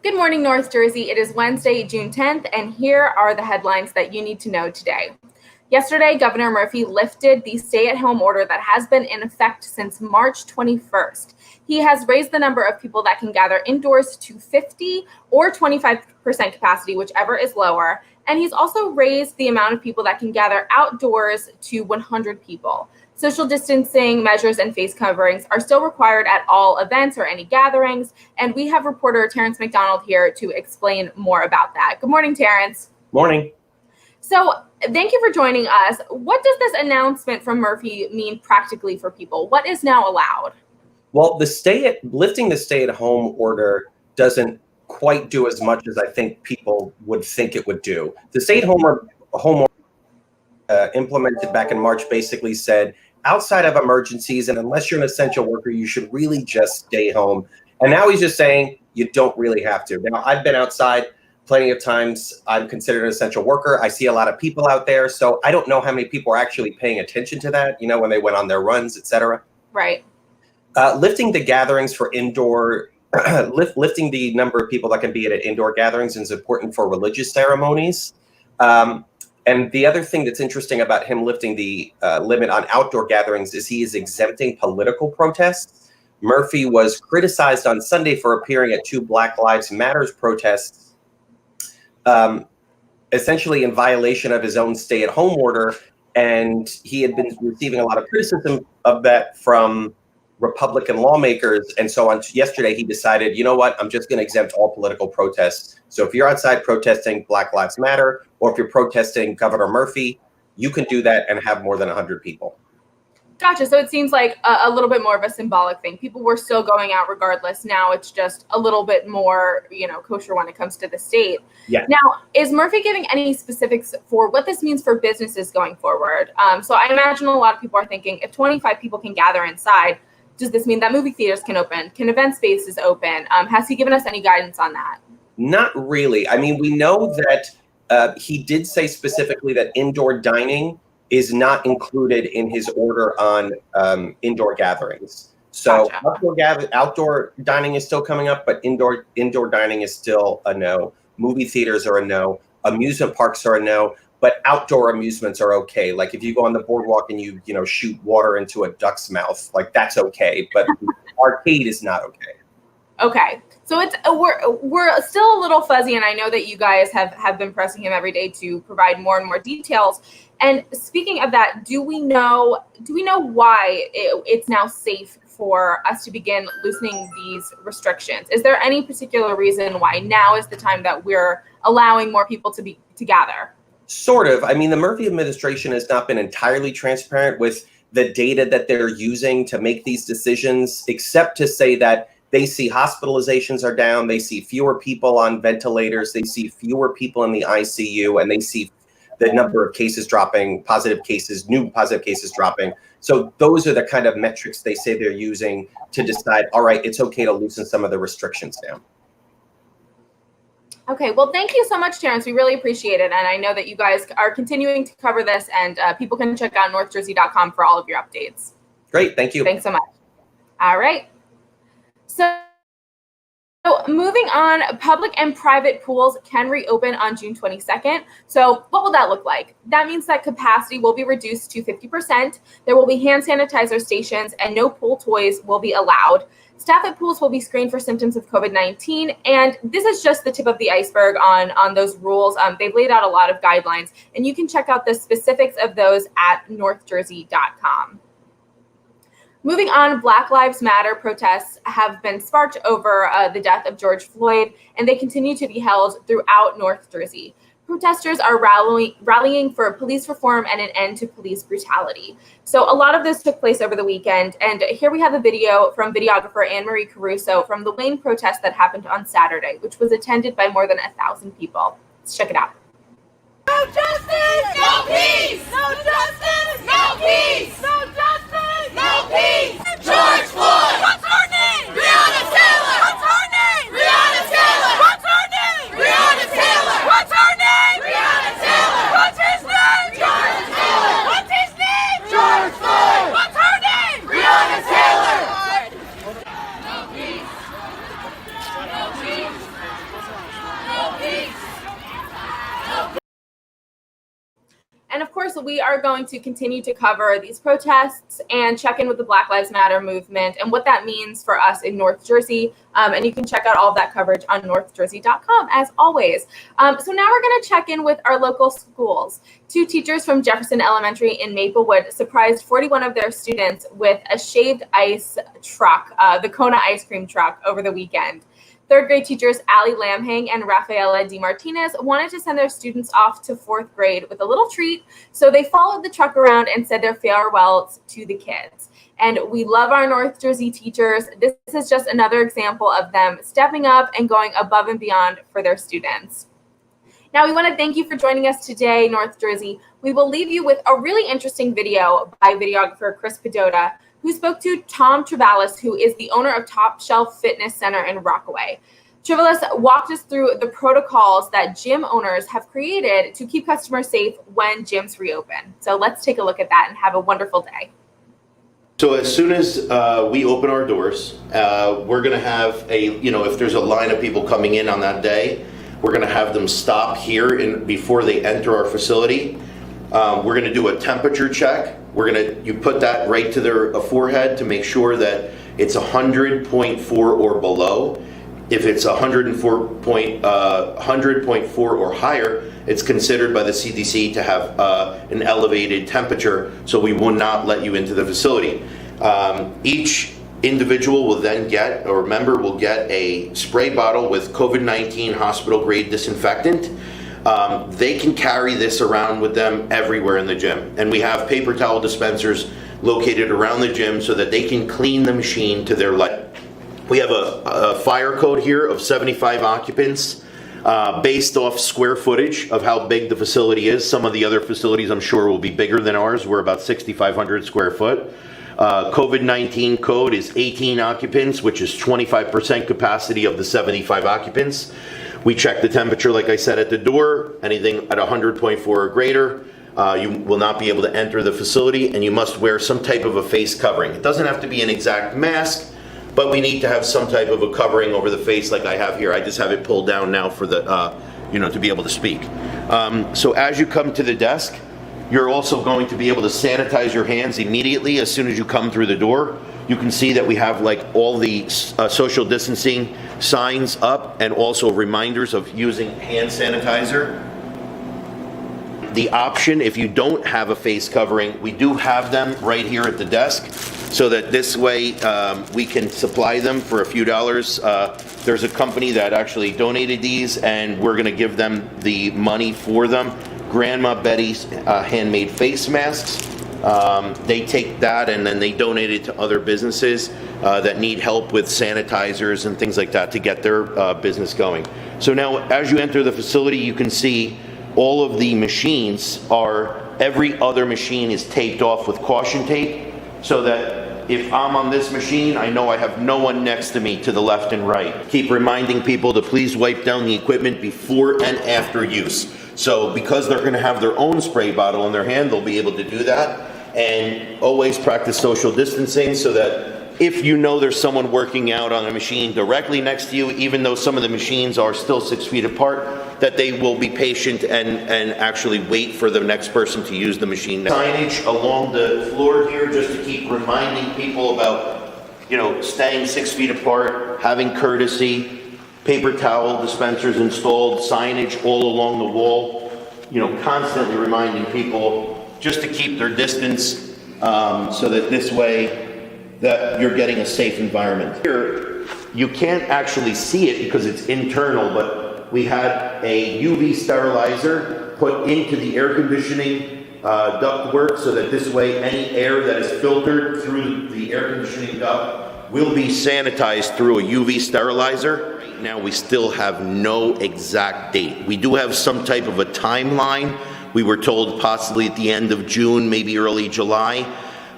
Good morning, North Jersey. It is Wednesday, June 10th, and here are the headlines that you need to know today. Yesterday, Governor Murphy lifted the stay-at-home order that has been in effect since March 21st. He has raised the number of people that can gather indoors to 50 or 25% capacity, whichever is lower. And he's also raised the amount of people that can gather outdoors to 100 people. Social distancing measures and face coverings are still required at all events or any gatherings. And we have reporter Terrence McDonald here to explain more about that. Good morning, Terrence. Morning. So thank you for joining us. What does this announcement from Murphy mean practically for people? What is now allowed? Well, lifting the stay-at-home order doesn't quite do as much as I think people would think it would do. The stay-at-home order implemented back in March basically said, outside of emergencies and unless you're an essential worker, you should really just stay home. And now he's just saying you don't really have to. Now, I've been outside plenty of times. I'm considered an essential worker. I see a lot of people out there. So I don't know how many people are actually paying attention to that, when they went on their runs, et cetera. Right. Lifting the gatherings for indoor, lifting the number of people that can be at indoor gatherings is important for religious ceremonies. And the other thing that's interesting about him lifting the limit on outdoor gatherings is he is exempting political protests. Murphy was criticized on Sunday for appearing at two Black Lives Matters protests, essentially in violation of his own stay-at-home order. And he had been receiving a lot of criticism of that from Republican lawmakers. And so on yesterday, he decided, you know what, I'm just going to exempt all political protests. So if you're outside protesting Black Lives Matter, or if you're protesting Governor Murphy, you can do that and have more than 100 people. Gotcha. So it seems like a little bit more of a symbolic thing. People were still going out regardless. Now it's just a little bit more, kosher when it comes to the state. Yeah. Now, is Murphy giving any specifics for what this means for businesses going forward? So I imagine a lot of people are thinking if 25 people can gather inside, does this mean that movie theaters can open? Can event spaces open? Has he given us any guidance on that? Not really. I mean, we know that he did say specifically that indoor dining is not included in his order on indoor gatherings. So gotcha. Outdoor dining is still coming up, but indoor dining is still a no. Movie theaters are a no. Amusement parks are a no. But outdoor amusements are okay. Like if you go on the boardwalk and you shoot water into a duck's mouth, like that's okay. But arcade is not okay. Okay, so it's we're still a little fuzzy, and I know that you guys have been pressing him every day to provide more and more details. And speaking of that, do we know why it's now safe for us to begin loosening these restrictions? Is there any particular reason why now is the time that we're allowing more people to gather? Sort of. I mean, the Murphy administration has not been entirely transparent with the data that they're using to make these decisions, except to say that they see hospitalizations are down, they see fewer people on ventilators, they see fewer people in the ICU, and they see the number of cases dropping, new positive cases dropping. So those are the kind of metrics they say they're using to decide, all right, it's okay to loosen some of the restrictions down. Okay, well, thank you so much, Terrence. We really appreciate it. And I know that you guys are continuing to cover this, and people can check out northjersey.com for all of your updates. Great, thank you. Thanks so much. All right. So moving on, public and private pools can reopen on June 22nd. So what will that look like? That means that capacity will be reduced to 50%. There will be hand sanitizer stations, and no pool toys will be allowed. Staff at pools will be screened for symptoms of COVID-19, and this is just the tip of the iceberg on those rules. They've laid out a lot of guidelines, and you can check out the specifics of those at northjersey.com. Moving on, Black Lives Matter protests have been sparked over the death of George Floyd, and they continue to be held throughout North Jersey. Protesters are rallying for police reform and an end to police brutality. So a lot of this took place over the weekend, and here we have a video from videographer Anne-Marie Caruso from the Wayne protest that happened on Saturday, which was attended by more than 1,000 people. Let's check it out. No justice! No peace! No justice! No peace! No justice! No peace! George Floyd! What's her name? Breonna Taylor! What's her name? Breonna Taylor! What's her name? Breonna Taylor! What's her name? Breonna Taylor! What's his name? George Floyd! What's his name? George Floyd! What's her name? Breonna Taylor! No peace! No peace! we are going to continue to cover these protests and check in with the Black Lives Matter movement and what that means for us in North Jersey. And you can check out all of that coverage on northjersey.com, as always. So now we're going to check in with our local schools. 2 teachers from Jefferson Elementary in Maplewood surprised 41 of their students with a shaved ice truck, the Kona ice cream truck, over the weekend. 3rd grade teachers Allie Lamhang and Rafaela DiMartinez wanted to send their students off to 4th grade with a little treat, so they followed the truck around and said their farewells to the kids. And we love our North Jersey teachers. This is just another example of them stepping up and going above and beyond for their students. Now, we want to thank you for joining us today, North Jersey. We will leave you with a really interesting video by videographer Chris Pedota, who spoke to Tom Travalis, who is the owner of Top Shelf Fitness Center in Rockaway. Travalis walked us through the protocols that gym owners have created to keep customers safe when gyms reopen. So let's take a look at that and have a wonderful day. So as soon as we open our doors, we're going to have if there's a line of people coming in on that day, we're going to have them stop here before they enter our facility. We're going to do a temperature check. You put that right to their forehead to make sure that it's 100.4 or below. If it's 100.4 or higher, it's considered by the CDC to have an elevated temperature, so we will not let you into the facility. Each individual will then get, or member will get, a spray bottle with COVID-19 hospital grade disinfectant. They can carry this around with them everywhere in the gym. And we have paper towel dispensers located around the gym so that they can clean the machine to their liking. We have a fire code here of 75 occupants based off square footage of how big the facility is. Some of the other facilities I'm sure will be bigger than ours. We're about 6,500 square foot. COVID-19 code is 18 occupants, which is 25% capacity of the 75 occupants. We check the temperature, like I said, at the door. Anything at 100.4 or greater, you will not be able to enter the facility, and you must wear some type of a face covering. It doesn't have to be an exact mask, but we need to have some type of a covering over the face like I have here. I just have it pulled down now for the, to be able to speak. So as you come to the desk, you're also going to be able to sanitize your hands immediately as soon as you come through the door. You can see that we have all the social distancing signs up and also reminders of using hand sanitizer. The option, if you don't have a face covering, we do have them right here at the desk, so that this way we can supply them for a few dollars. There's a company that actually donated these, and we're going to give them the money for them. Grandma Betty's handmade face masks. They take that and then they donate it to other businesses that need help with sanitizers and things like that to get their business going. So now as you enter the facility, you can see all of the machines every other machine is taped off with caution tape, so that if I'm on this machine, I know I have no one next to me to the left and right. Keep reminding people to please wipe down the equipment before and after use. So because they're going to have their own spray bottle in their hand, they'll be able to do that. And always practice social distancing, so that if you know there's someone working out on a machine directly next to you, even though some of the machines are still 6 feet apart, that they will be patient and actually wait for the next person to use the machine. Signage along the floor here, just to keep reminding people about, staying 6 feet apart, having courtesy, paper towel dispensers installed, signage all along the wall, constantly reminding people just to keep their distance, so that this way that you're getting a safe environment. Here, you can't actually see it because it's internal, but we had a UV sterilizer put into the air conditioning ductwork, so that this way any air that is filtered through the air conditioning duct will be sanitized through a UV sterilizer. Right now, we still have no exact date. We do have some type of a timeline. We were told possibly at the end of June, maybe early July.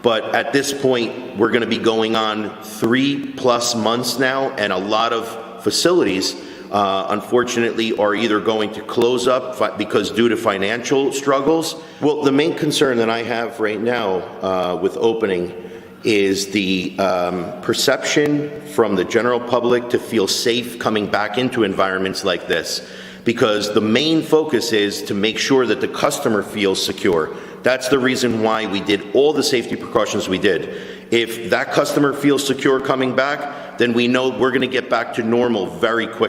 But at this point, we're going to be going on 3+ months now, and a lot of facilities, unfortunately, are either going to close up because due to financial struggles. Well, the main concern that I have right now with opening is the perception from the general public to feel safe coming back into environments like this. because the main focus is to make sure that the customer feels secure. That's the reason why we did all the safety precautions we did. If that customer feels secure coming back, then we know we're going to get back to normal very quickly.